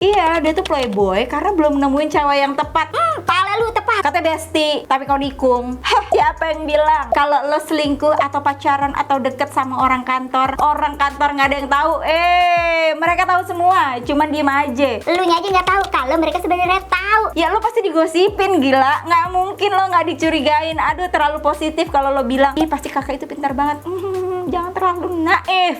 Iya, dia tuh playboy karena belum nemuin cewek yang tepat. Pala lu tepat. Kata Besti, tapi kau nikung. Siapa yang bilang kalau lo selingkuh atau pacaran atau deket sama orang kantor nggak ada yang tahu. Mereka tahu semua, cuman diem aja. Lu nya aja nggak tahu kalau mereka sebenarnya tahu. Ya lo pasti digosipin, gila. Nggak mungkin lo nggak dicurigain. Aduh, terlalu positif kalau lo bilang, ih pasti kakak itu pintar banget. Jangan terlalu naif.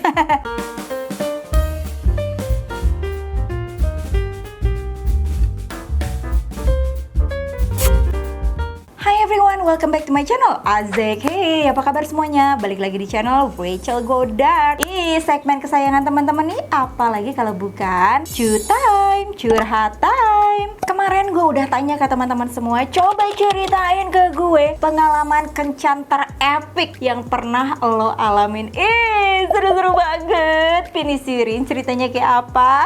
Hai everyone, welcome back to my channel Azek. Hey, apa kabar semuanya? Balik lagi di channel Rachel Godard. Segmen kesayangan teman-teman nih, apalagi kalau bukan curhat time. Kemarin gue udah tanya ke teman-teman semua, coba ceritain ke gue pengalaman kencan terepik yang pernah lo alamin. Seru-seru banget. Pinisirin ceritanya kayak apa?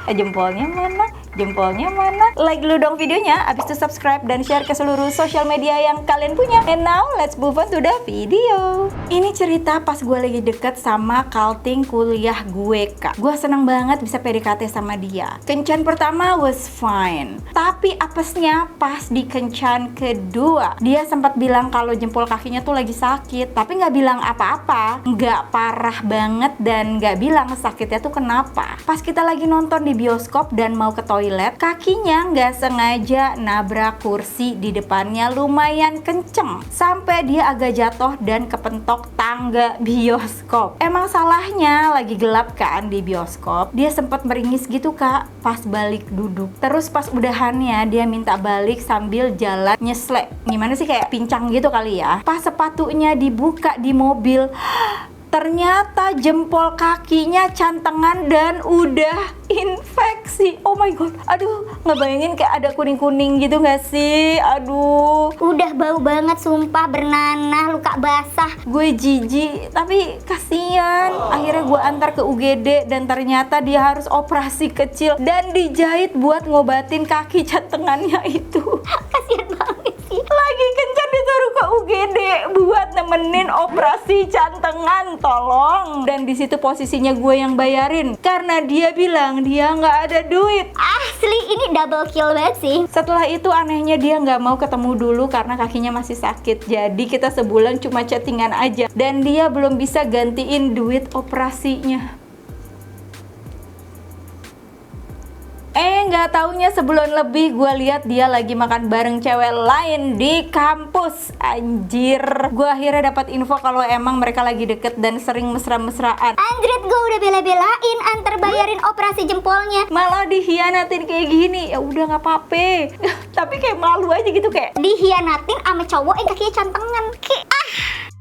Jempolnya mana? Jempolnya mana? Like dulu dong videonya, abis itu subscribe dan share ke seluruh sosial media yang kalian punya. And now let's move on to the video. Ini cerita pas gue lagi deket sama kalting kuliah gue, Kak. Gue seneng banget bisa PDKT sama dia. Kencan pertama was fine, tapi apesnya pas di kencan kedua, dia sempat bilang kalau jempol kakinya tuh lagi sakit, tapi nggak bilang apa-apa, nggak parah banget dan nggak bilang sakitnya tuh kenapa. Pas kita lagi nonton di bioskop dan mau ke toilet, kakinya nggak sengaja nabrak kursi di depannya lumayan kenceng sampai dia agak jatuh dan kepentok tangga bioskop. Emang salahnya lagi gelap kan di bioskop, dia sempat meringis gitu, Kak, pas balik duduk. Terus pas udahannya dia minta balik sambil jalan nyeslek, gimana sih, kayak pincang gitu kali ya. Pas sepatunya dibuka di mobil, ternyata jempol kakinya cantengan dan udah infeksi. Oh my god, aduh, ngebayangin kayak ada kuning-kuning gitu gak sih? Aduh, Udah bau banget sumpah, bernanah, luka basah. gue jijik, tapi kasihan. Akhirnya gue antar ke UGD dan ternyata dia harus operasi kecil dan dijahit buat ngobatin kaki cantengannya itu. Kasian banget sih. Lagi kencan disuruh ke UGD buat nemenin operasi cantengan, tolong. Dan di situ posisinya gue yang bayarin karena dia bilang dia nggak ada duit. Asli ini double kill banget sih. Setelah itu anehnya dia nggak mau ketemu dulu karena kakinya masih sakit. Jadi kita sebulan cuma chattingan aja dan dia belum bisa gantiin duit operasinya. Nggak taunya sebulan lebih gue lihat dia lagi makan bareng cewek lain di kampus. Anjir, gue akhirnya dapat info kalau emang mereka lagi deket dan sering mesra-mesraan. Anjrit, gue udah bela-belain antar bayarin operasi jempolnya, Malah dihianatin kayak gini. Ya udah nggak apa-apa. Tapi kayak malu aja gitu, kayak dihianatin sama cowok yang kakinya cantengan.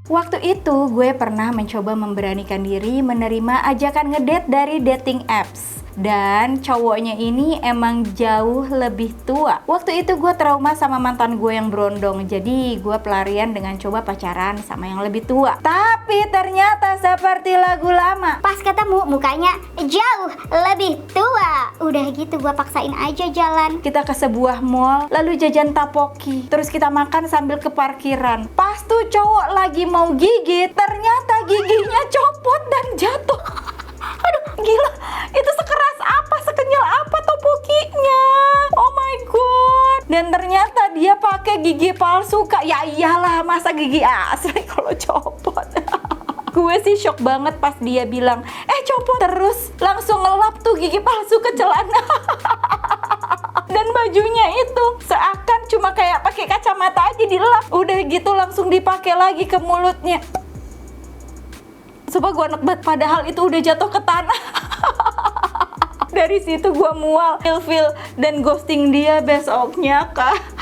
Waktu itu gue pernah mencoba memberanikan diri menerima ajakan ngedate dari dating apps. Dan cowoknya ini emang jauh lebih tua. Waktu itu gue trauma sama mantan gue yang berondong. Jadi gue pelarian dengan coba pacaran sama yang lebih tua. Tapi ternyata seperti lagu lama. Pas ketemu mukanya jauh lebih tua. Udah gitu gue paksain aja jalan. Kita ke sebuah mall, lalu jajan tapoki. Terus kita makan sambil ke parkiran. Pas tuh cowok lagi mau gigit, ternyata giginya copot dan jatuh. Aduh, gila, itu sekeras apa, sekenyal apa topokinya. Oh my god. Dan ternyata dia pakai gigi palsu, Kak. Ya iyalah, masa gigi asli kalau copot. Gue sih shock banget pas dia bilang, copot. Terus langsung ngelap tuh gigi palsu ke celana. Dan bajunya itu seakan cuma kayak pakai kacamata aja dilap. Udah gitu langsung dipakai lagi ke mulutnya. Coba gue enak banget, padahal itu udah jatuh ke tanah. Dari situ gue mual, ilfil, dan ghosting dia besoknya, Kak.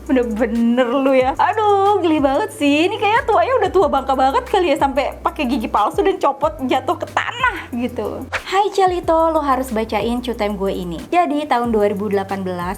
Bener-bener lu ya. Aduh, geli banget sih. Ini kayaknya tuanya udah tua bangka banget kali ya, sampai pakai gigi palsu dan copot jatuh ke tanah gitu. Hai Celito, lo harus bacain cutem gue ini. Jadi tahun 2018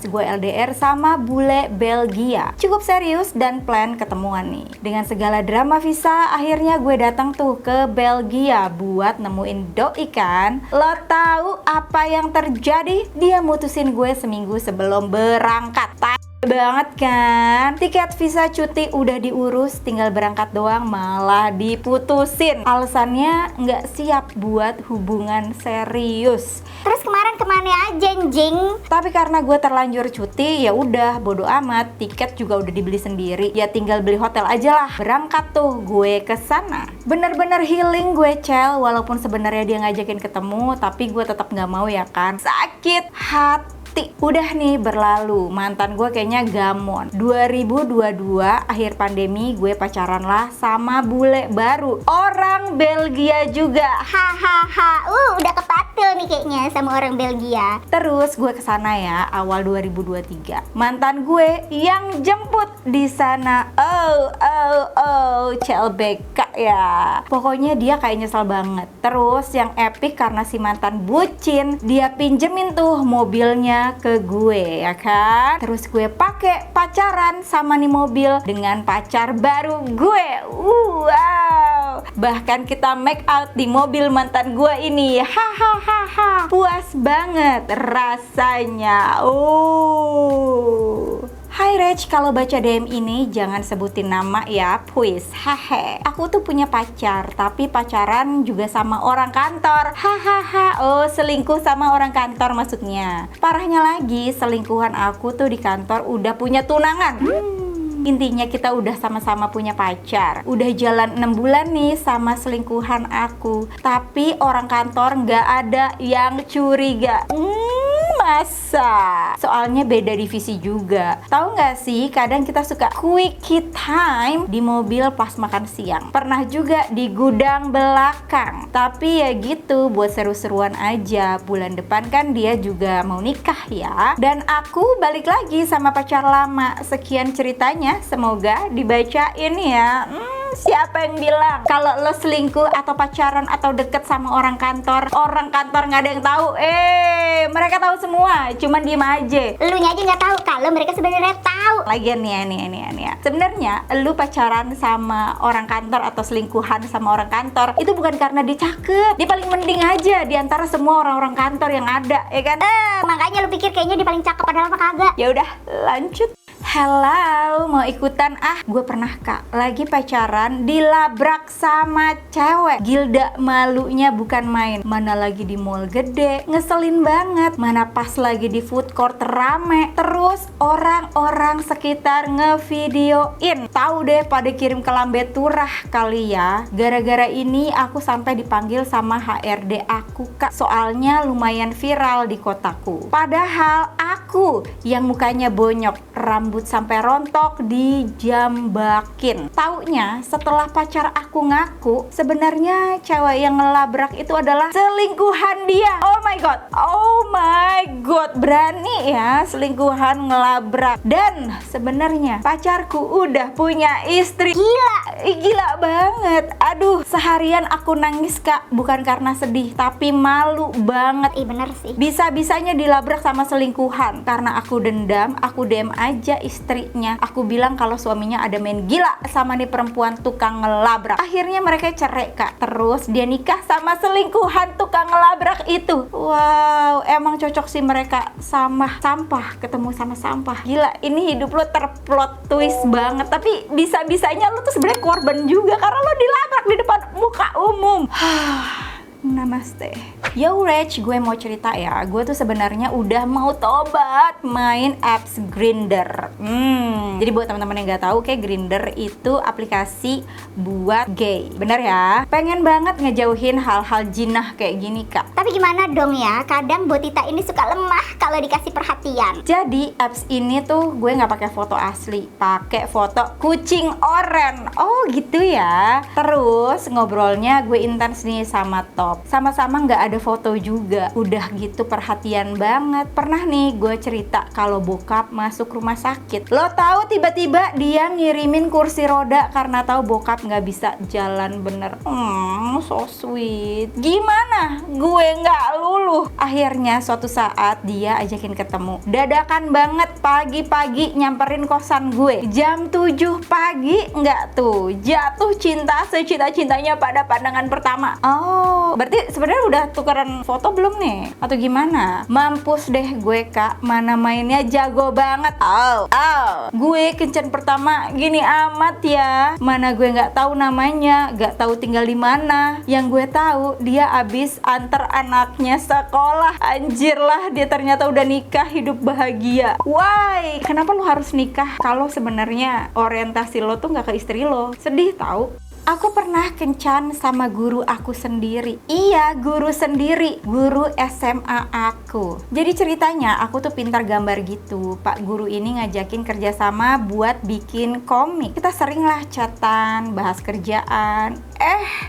gue LDR sama bule Belgia. Cukup serius dan plan ketemuan nih. Dengan segala drama visa, akhirnya gue datang tuh ke Belgia buat nemuin doi kan. Lo tahu apa yang terjadi? Dia mutusin gue seminggu sebelum berangkat. Banget kan? Tiket visa cuti udah diurus, tinggal berangkat doang malah diputusin. Alasannya nggak siap buat hubungan serius. Terus kemarin kemana aja, Jing? Tapi karena gue terlanjur cuti, ya udah bodo amat. Tiket juga udah dibeli sendiri. Ya tinggal beli hotel aja lah. Berangkat tuh gue ke sana. Bener-bener healing gue, Cel. Walaupun sebenarnya dia ngajakin ketemu, tapi gue tetap nggak mau ya kan. Sakit hati. Udah nih berlalu, mantan gue kayaknya gamon. 2022 akhir pandemi gue pacaran lah sama bule baru, orang Belgia juga. Hahaha, udah kepatil nih kayaknya sama orang Belgia. Terus gue kesana ya awal 2023. Mantan gue yang jemput di sana. CLBK ya. Pokoknya dia kayak nyesel banget. Terus yang epic karena si mantan bucin, dia pinjemin tuh mobilnya ke gue ya kan. Terus gue pakai pacaran sama nih mobil dengan pacar baru gue. Wow. Bahkan kita make out di mobil mantan gue ini. Hahaha. Puas banget rasanya. Hai Rach, kalau baca DM ini jangan sebutin nama ya, please. Hehe. Aku tuh punya pacar, tapi pacaran juga sama orang kantor. Hahaha. Oh, selingkuh sama orang kantor maksudnya. Parahnya lagi, selingkuhan aku tuh di kantor udah punya tunangan. Intinya kita udah sama-sama punya pacar. Udah jalan 6 bulan nih sama selingkuhan aku. Tapi orang kantor nggak ada yang curiga. Masa? Soalnya beda divisi juga. Tahu nggak sih, kadang kita suka quickie time di mobil pas makan siang. Pernah juga di gudang belakang. Tapi ya gitu, buat seru-seruan aja. Bulan depan kan dia juga mau nikah ya. Dan aku balik lagi sama pacar lama. Sekian ceritanya, semoga dibacain ya. Siapa yang bilang kalau lo selingkuh atau pacaran atau deket sama orang kantor nggak ada yang tahu? Mereka tahu semua, cuman diem aja. Elunya aja nggak tahu kalau mereka sebenarnya tahu. Lagian nih. Sebenarnya lu pacaran sama orang kantor atau selingkuhan sama orang kantor itu bukan karena dia cakep. Dia paling mending aja di antara semua orang-orang kantor yang ada, ya kan? Makanya lu pikir kayaknya dia paling cakep padahal mah kagak. Ya udah, lanjut. Hello, mau ikutan ah? Gue pernah kak, lagi pacaran dilabrak sama cewek. Gilda malunya bukan main. Mana lagi di mall gede, ngeselin banget. Mana pas lagi di food court rame. Terus orang-orang sekitar ngevideoin. Tahu deh pada kirim ke lambe turah kali ya. Gara-gara ini aku sampai dipanggil sama HRD aku kak. Soalnya lumayan viral di kotaku. Padahal aku yang mukanya bonyok, rambut sampai rontok dijambakin. Taunya setelah pacar aku ngaku sebenarnya cewek yang ngelabrak itu adalah selingkuhan dia. Oh my god, berani ya selingkuhan ngelabrak. Dan sebenarnya pacarku udah punya istri. Gila banget. Aduh, seharian aku nangis kak, bukan karena sedih tapi malu banget. Bener sih. Bisa-bisanya dilabrak sama selingkuhan. Karena aku dendam, aku DM aja istrinya. Aku bilang kalau suaminya ada main gila sama nih perempuan tukang ngelabrak. Akhirnya mereka cerai kak. Terus dia nikah sama selingkuhan tukang ngelabrak itu. Wow, emang cocok sih mereka. Sama sampah ketemu sama sampah. Gila, ini hidup lo terplot twist banget. Tapi bisa-bisanya lo tuh sebenarnya korban juga karena lo dilabrak di depan muka umum. Namaste. Yo Rach, gue mau cerita ya. Gue tuh sebenarnya udah mau tobat main apps Grindr. Jadi buat teman-teman yang nggak tahu, kayak Grindr itu aplikasi buat gay. Bener ya? Pengen banget ngejauhin hal-hal jinah kayak gini kak. Tapi gimana dong ya? Kadang Botita ini suka lemah kalau dikasih perhatian. Jadi apps ini tuh gue nggak pakai foto asli, pakai foto kucing oren. Oh gitu ya. Terus ngobrolnya gue intens nih sama Top. Sama-sama nggak ada foto juga. Udah gitu perhatian banget. Pernah nih gue cerita kalau bokap masuk rumah sakit. Lo tahu tiba-tiba dia ngirimin kursi roda karena tahu bokap nggak bisa jalan bener. So sweet. Gimana? Gue nggak luluh. Akhirnya suatu saat dia ajakin ketemu. Dadakan banget pagi-pagi nyamperin kosan gue. Jam 7 pagi nggak tuh. Jatuh cinta secita-cintanya pada pandangan pertama. Oh, Berarti sebenarnya udah tukeran foto belum nih? Atau gimana? Mampus deh gue Kak, mana mainnya jago banget. Gue kencan pertama gini amat ya. Mana gue nggak tahu namanya, nggak tahu tinggal di mana. Yang gue tahu dia abis antar anaknya sekolah. Anjir lah, dia ternyata udah nikah, hidup bahagia. Why? Kenapa lu harus nikah kalau sebenarnya orientasi lo tuh nggak ke istri lo? Sedih tahu. Aku pernah kencan sama guru aku sendiri. Iya, guru sendiri, guru SMA aku. Jadi ceritanya aku tuh pintar gambar gitu. Pak guru ini ngajakin kerjasama buat bikin komik. Kita sering lah chatan, bahas kerjaan.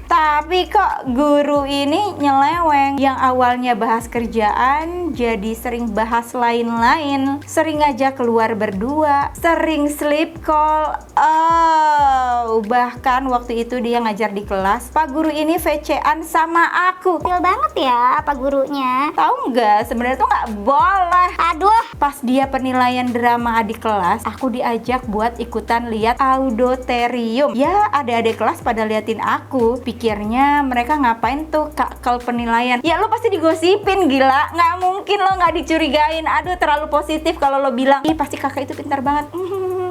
Tapi kok guru ini nyeleweng. Yang awalnya bahas kerjaan jadi sering bahas lain-lain. Sering ngajak keluar berdua, sering sleep call. Bahkan waktu itu dia ngajar di kelas, Pak guru ini VC-an sama aku. Feel banget ya Pak gurunya. Tahu nggak, sebenarnya tuh nggak boleh. Aduh. Pas dia penilaian drama adik kelas, aku diajak buat ikutan lihat auditorium. Ya, adik-adik kelas pada liatin aku. Pikirnya mereka ngapain tuh kakal penilaian. Ya lo pasti digosipin, gila. Nggak mungkin lo nggak dicurigain. Aduh, terlalu positif kalau lo bilang, ih pasti kakak itu pintar banget.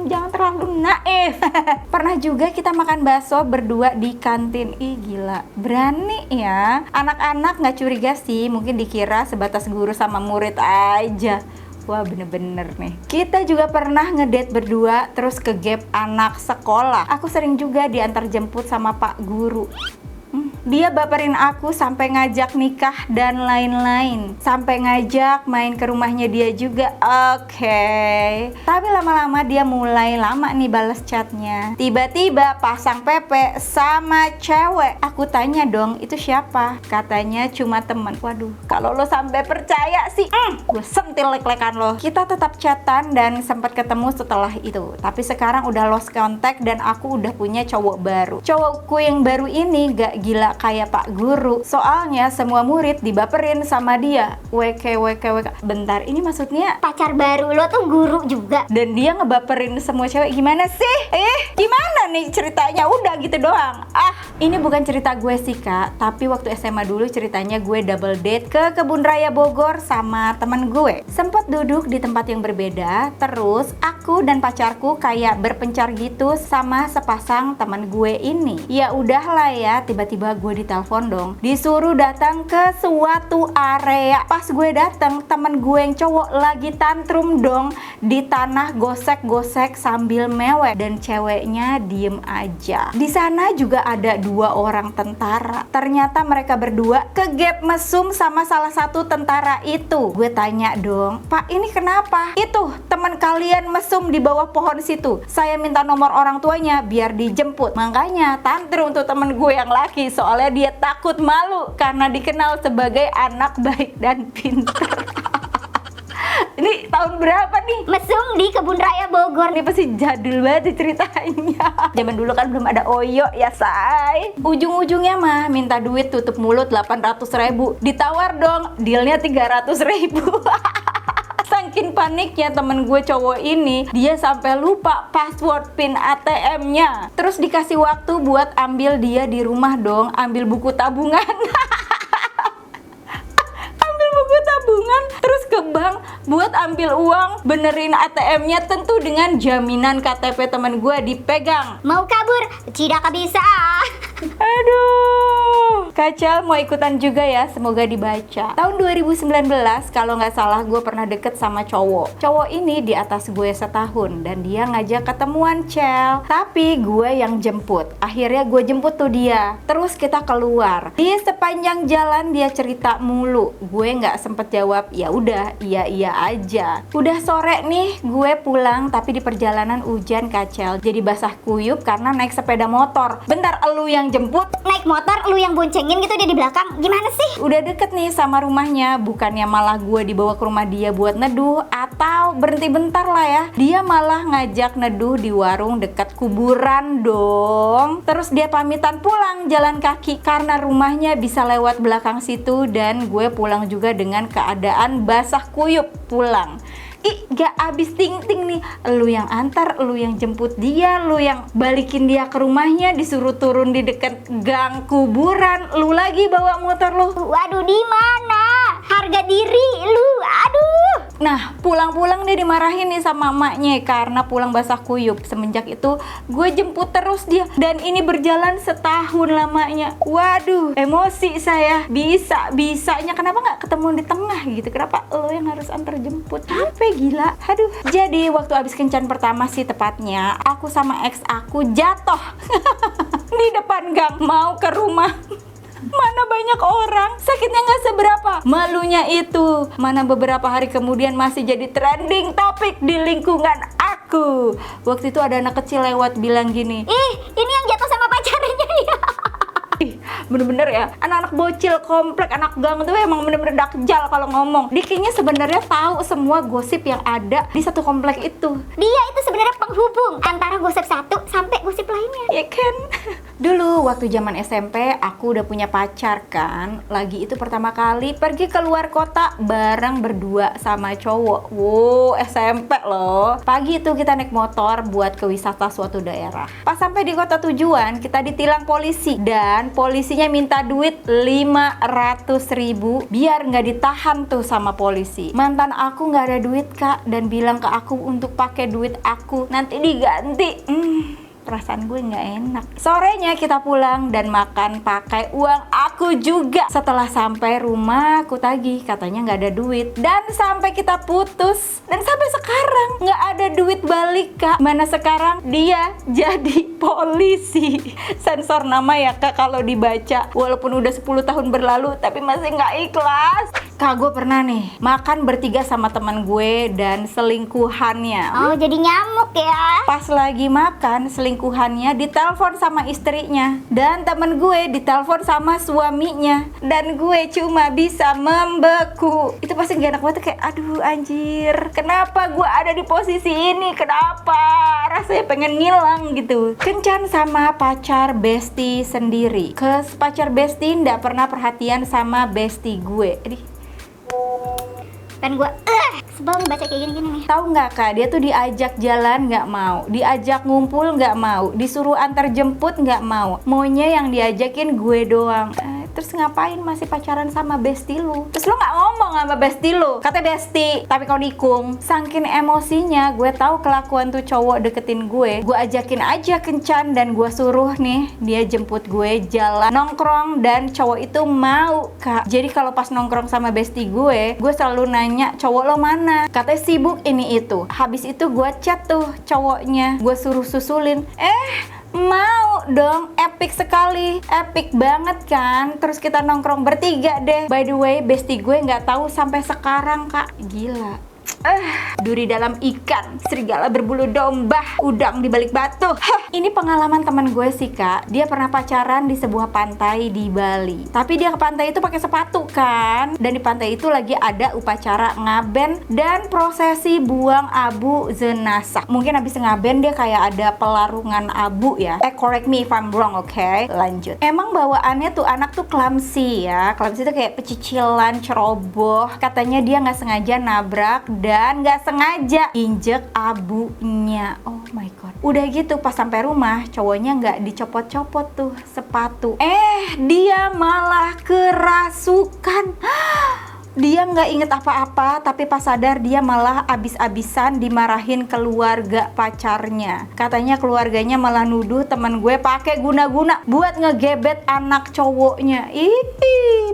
Jangan terlalu naif. Pernah juga kita makan bakso berdua di kantin. Ih gila, berani ya. Anak-anak nggak curiga sih, mungkin dikira sebatas guru sama murid aja. Wah bener-bener nih. Kita juga pernah ngedate berdua terus ke gap anak sekolah. Aku sering juga diantar jemput sama Pak Guru. Dia baperin aku sampai ngajak nikah dan lain-lain. Sampai ngajak main ke rumahnya dia juga. Oke. Tapi lama-lama dia mulai lama nih bales chatnya. Tiba-tiba pasang PP sama cewek. Aku tanya dong, itu siapa? Katanya cuma temen. Waduh, kalau lo sampai percaya sih, gue sentil lek-lekan lo. Kita tetap chatan dan sempat ketemu setelah itu. Tapi sekarang udah lost contact dan aku udah punya cowok baru. Cowokku yang baru ini gak gila kayak Pak Guru. Soalnya semua murid dibaperin sama dia. WK. Bentar, ini maksudnya Pacar baru lo tuh guru juga. dan dia ngebaperin semua cewek. Gimana sih? Gimana nih ceritanya? Udah gitu doang. Ini bukan cerita gue sih Kak, tapi waktu SMA dulu ceritanya gue double date ke Kebun Raya Bogor sama temen gue. Sempet duduk di tempat yang berbeda, terus aku dan pacarku kayak berpencar gitu sama sepasang temen gue ini. Ya udahlah ya, tiba-tiba gue ditelepon dong, disuruh datang ke suatu area. Pas gue datang, temen gue yang cowok lagi tantrum dong di tanah, gosek-gosek sambil mewek, dan ceweknya diem aja. Di sana juga ada 2 orang tentara. Ternyata mereka berdua ke gap mesum sama salah satu tentara itu. Gue tanya dong, Pak ini kenapa? Itu teman kalian mesum di bawah pohon situ. Saya minta nomor orang tuanya biar dijemput. Makanya tantrum untuk temen gue yang laki, soalnya dia takut malu karena dikenal sebagai anak baik dan pintar. Ini tahun berapa nih? Mesum di Kebun Raya Bogor. Ini pasti jadul banget ceritanya. Zaman dulu kan belum ada Oyo ya say. Ujung-ujungnya mah minta duit tutup mulut 800.000. Ditawar dong, dealnya 300.000. Saking paniknya temen gue cowok ini, dia sampai lupa password PIN ATM-nya. Terus dikasih waktu buat ambil dia di rumah dong, ambil buku tabungan. Ambil buku tabungan, terus ke bank buat ambil uang, benerin ATM-nya, tentu dengan jaminan KTP temen gue dipegang. Mau kabur? Tidak bisa. Aduh, Kacel mau ikutan juga ya, semoga dibaca. Tahun 2019 kalau nggak salah gue pernah deket sama cowok. Cowok ini di atas gue setahun dan dia ngajak ketemuan Cel. Tapi gue yang jemput. Akhirnya gue jemput tuh dia. Terus kita keluar. Di sepanjang jalan dia cerita mulu. Gue nggak sempet jawab. Ya udah, iya aja. Udah sore nih, gue pulang tapi di perjalanan hujan Kacel. Jadi basah kuyup karena naik sepeda motor. Bentar, elu yang jemput? Naik motor, lu yang boncengin gitu dia di belakang. Gimana sih? Udah deket nih sama rumahnya, bukannya malah gue dibawa ke rumah dia buat neduh atau tahu berhenti bentar lah ya. Dia malah ngajak neduh di warung dekat kuburan dong. Terus dia pamitan pulang jalan kaki karena rumahnya bisa lewat belakang situ, dan gue pulang juga dengan keadaan basah kuyup pulang. Ih, gak abis ting-ting nih. Lu yang antar, lu yang jemput dia, lu yang balikin dia ke rumahnya, disuruh turun di dekat gang kuburan, lu lagi bawa motor lu. Waduh, di mana harga diri lu? Aduh. Nah, pulang-pulang dia dimarahin nih sama emaknya karena pulang basah kuyup. Semenjak itu gue jemput terus dia, dan ini berjalan setahun lamanya. Waduh, emosi saya. Bisanya kenapa nggak ketemu di tengah gitu? Kenapa lo yang harus antar jemput? Capek gila. Aduh. Jadi waktu abis kencan pertama sih tepatnya, aku sama ex aku jatuh di depan gang mau ke rumah. Mana banyak orang, sakitnya nggak seberapa, malunya itu mana beberapa hari kemudian masih jadi trending topik di lingkungan aku. Waktu itu ada anak kecil lewat bilang gini, Ih, ini yang jatuh sama pacarnya ya. ih, bener-bener ya, anak-anak bocil komplek, anak gang tuh emang bener-bener dakjal kalau ngomong. Dia kayaknya sebenarnya tahu semua gosip yang ada di satu komplek itu. Dia itu sebenarnya penghubung antara gosip satu sampai gosip lainnya. Ya kan? Dulu waktu zaman SMP aku udah punya pacar kan. Lagi itu pertama kali pergi keluar kota bareng berdua sama cowok. Wow, SMP loh. Pagi itu kita naik motor buat ke wisata suatu daerah. Pas sampai di kota tujuan, kita ditilang polisi, dan polisinya minta duit 500.000 biar nggak ditahan tuh sama polisi. Mantan aku nggak ada duit kak, dan bilang ke aku untuk pakai duit aku nanti diganti. Perasaan gue nggak enak. Sorenya kita pulang dan makan pakai uang aku juga. Setelah sampai rumah aku tagih, katanya nggak ada duit, dan sampai kita putus, dan sampai sekarang nggak ada duit balik kak. Mana sekarang dia jadi polisi. Sensor nama ya kak kalau dibaca, walaupun udah 10 tahun berlalu tapi masih nggak ikhlas. Kak, gue pernah nih makan bertiga sama teman gue dan selingkuhannya. Oh, jadi nyamuk ya. Pas lagi makan, selingkuhannya ditelepon sama istrinya, dan temen gue ditelepon sama suaminya, dan gue cuma bisa membeku. Itu pasti gak enak banget, kayak aduh anjir, kenapa gue ada di posisi ini, kenapa rasanya pengen ngilang gitu. Kencan sama pacar bestie sendiri, pacar bestie nggak pernah perhatian sama bestie gue. Kan gue sebel nih baca kayak gini-gini nih. Tahu nggak kak, dia tuh diajak jalan nggak mau, diajak ngumpul nggak mau, disuruh antar jemput nggak mau, maunya yang diajakin gue doang. Terus ngapain masih pacaran sama bestie lu? Terus lu nggak ngomong sama bestie lu, katanya bestie tapi kau nikung. Saking emosinya, gue tahu kelakuan tuh cowok deketin gue ajakin aja kencan, dan gue suruh nih dia jemput gue jalan nongkrong, dan cowok itu mau kak. Jadi kalau pas nongkrong sama bestie gue selalu nanya cowok lo mana, katanya sibuk ini itu. Habis itu gue chat tuh cowoknya, gue suruh susulin, mau dong, epic sekali, epic banget kan. Terus kita nongkrong bertiga deh. By the way, bestie gue nggak tahu sampai sekarang kak. Gila. Duri dalam ikan, serigala berbulu domba, udang di balik batu. Ini pengalaman teman gue sih kak. Dia pernah pacaran di sebuah pantai di Bali. Tapi dia ke pantai itu pakai sepatu kan. Dan di pantai itu lagi ada upacara ngaben dan prosesi buang abu jenazah. Mungkin habis ngaben dia kayak ada pelarungan abu ya. Correct me if I'm wrong, okay? Lanjut. Emang bawaannya tuh anak tuh clumsy ya. Clumsy itu kayak pecicilan, ceroboh. Katanya dia nggak sengaja nabrak dan nggak sengaja injek abunya. Oh my god. Udah gitu pas sampai rumah cowoknya nggak dicopot-copot tuh sepatu. Dia malah kerasukan. Dia nggak inget apa-apa, tapi pas sadar dia malah abis-abisan dimarahin keluarga pacarnya. Katanya keluarganya malah nuduh teman gue pakai guna-guna buat ngegebet anak cowoknya.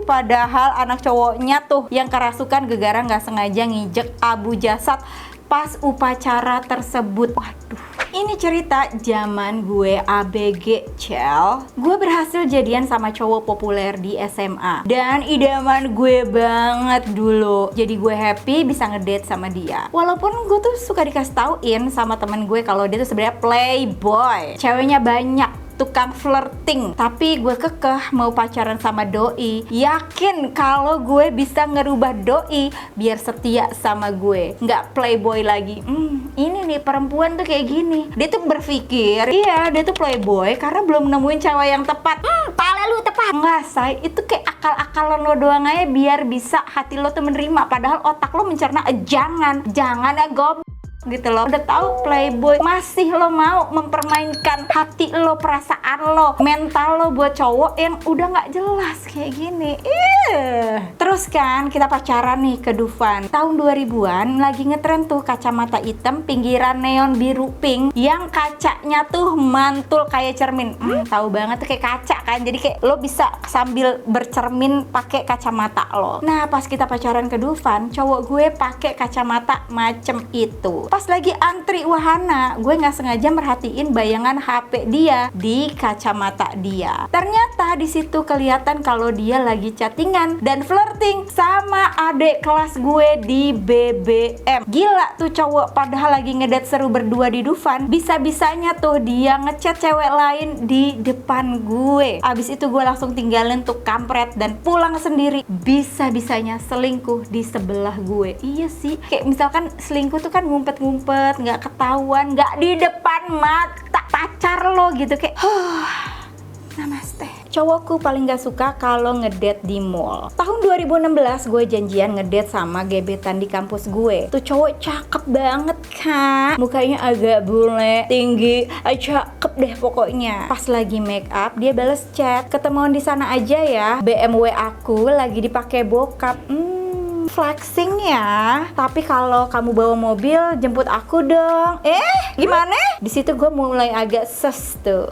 Padahal anak cowoknya tuh yang kerasukan gegara nggak sengaja nginjek abu jasad pas upacara tersebut. Waduh. Ini cerita zaman gue ABG cel. Gue berhasil jadian sama cowok populer di SMA, dan idaman gue banget dulu. Jadi gue happy bisa ngedate sama dia. Walaupun gue tuh suka dikasih tauin sama temen gue kalau dia tuh sebenarnya playboy, ceweknya banyak. tukang flirting, tapi gue kekeh mau pacaran sama doi. Yakin kalau gue bisa ngerubah doi biar setia sama gue, nggak playboy lagi. Ini nih perempuan tuh kayak gini. Dia tuh berpikir, iya dia tuh playboy karena belum nemuin cewek yang tepat. Pala lu tepat. Enggak, say, itu kayak akal-akalan lo doang aja biar bisa hati lo tuh menerima. Padahal otak lo mencerna, jangan ya gob gitu loh. Udah tahu playboy masih lo mau mempermainkan hati lo, perasaan lo, mental lo buat cowok yang udah nggak jelas kayak gini. Terus kan kita pacaran nih ke Dufan. Tahun 2000-an lagi ngetren tuh kacamata hitam pinggiran neon biru pink yang kacanya tuh mantul kayak cermin. Tahu banget tuh kayak kaca kan. Jadi kayak lo bisa sambil bercermin pakai kacamata lo. Nah, pas kita pacaran ke Dufan, cowok gue pakai kacamata macem itu. Pas lagi antri wahana, gue nggak sengaja merhatiin bayangan HP dia di kacamata dia. Ternyata di situ kelihatan kalau dia lagi chattingan dan flirting sama adik kelas gue di BBM. Gila tuh cowok, padahal lagi ngedate seru berdua di Dufan, bisa-bisanya tuh dia ngechat cewek lain di depan gue. Abis itu gue langsung tinggalin tuh kampret dan pulang sendiri. Bisa-bisanya selingkuh di sebelah gue. Iya sih, kayak misalkan selingkuh tuh kan ngumpet-ngumpet, nggak ketahuan, nggak di depan mata pacar lo gitu kayak namaste. Cowokku paling gak suka kalau ngedate di mall. Tahun 2016 gue janjian ngedate sama gebetan di kampus gue. Tuh cowok cakep banget kan, mukanya agak bule, tinggi, cakep deh pokoknya. Pas lagi make up dia bales chat, ketemuan di sana aja ya, BMW aku lagi dipakai bokap. Flexing ya. Tapi kalau kamu bawa mobil jemput aku dong. Gimana? Di situ gue mulai agak ses tuh.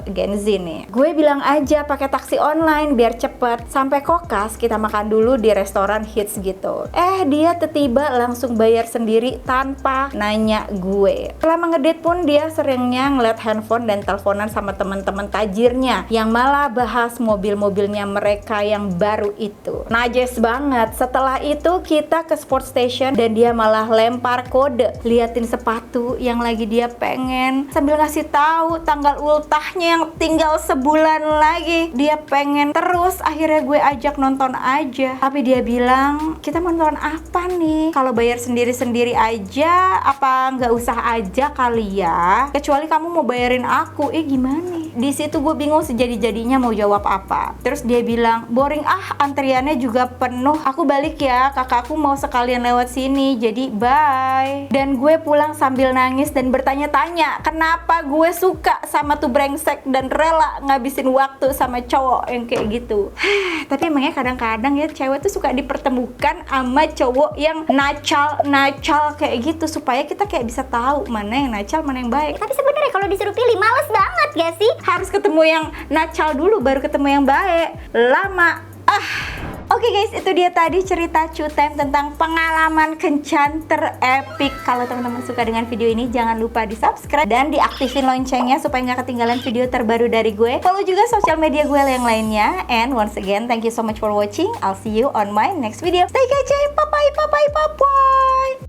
Gen Z nih. Gue bilang aja pakai taksi online biar cepet. Sampai kokas kita makan dulu di restoran hits gitu. Dia tiba-tiba langsung bayar sendiri tanpa nanya gue. Selama ngedate pun dia seringnya ngeliat handphone dan teleponan sama teman-teman tajirnya yang malah bahas mobil-mobilnya mereka yang baru itu. Najis banget. Setelah itu kita ke sport station dan dia malah lempar kode, liatin sepatu yang lagi dia pengen sambil ngasih tahu tanggal ultahnya yang tinggal sebulan lagi. Dia pengen terus, akhirnya gue ajak nonton aja. Tapi dia bilang, kita mau nonton apa nih? Kalau bayar sendiri-sendiri aja, apa nggak usah aja kali ya? Kecuali kamu mau bayarin aku. Gimana? Di situ gue bingung sejadi-jadinya mau jawab apa. Terus dia bilang, boring antriannya juga penuh. Aku balik ya, kakakku mau sekalian lewat sini, jadi bye. Dan gue pulang sambil nangis dan bertanya-tanya kenapa gue suka sama tuh brengsek dan rela ngabisin waktu sama cowok yang kayak gitu. Tapi emangnya kadang-kadang ya cewek tuh suka dipertemukan sama cowok yang nacal kayak gitu supaya kita kayak bisa tahu mana yang nacal, mana yang baik. Tapi sebenarnya kalau disuruh pilih males banget gak sih? Harus ketemu yang nacal dulu baru ketemu yang baik. Lama. Oke guys, itu dia tadi cerita Cutime tentang pengalaman kencan terepik. Kalau teman-teman suka dengan video ini, jangan lupa di subscribe dan diaktifin loncengnya supaya nggak ketinggalan video terbaru dari gue. Follow juga sosial media gue yang lainnya. And once again, thank you so much for watching. I'll see you on my next video. Stay kece, bye bye.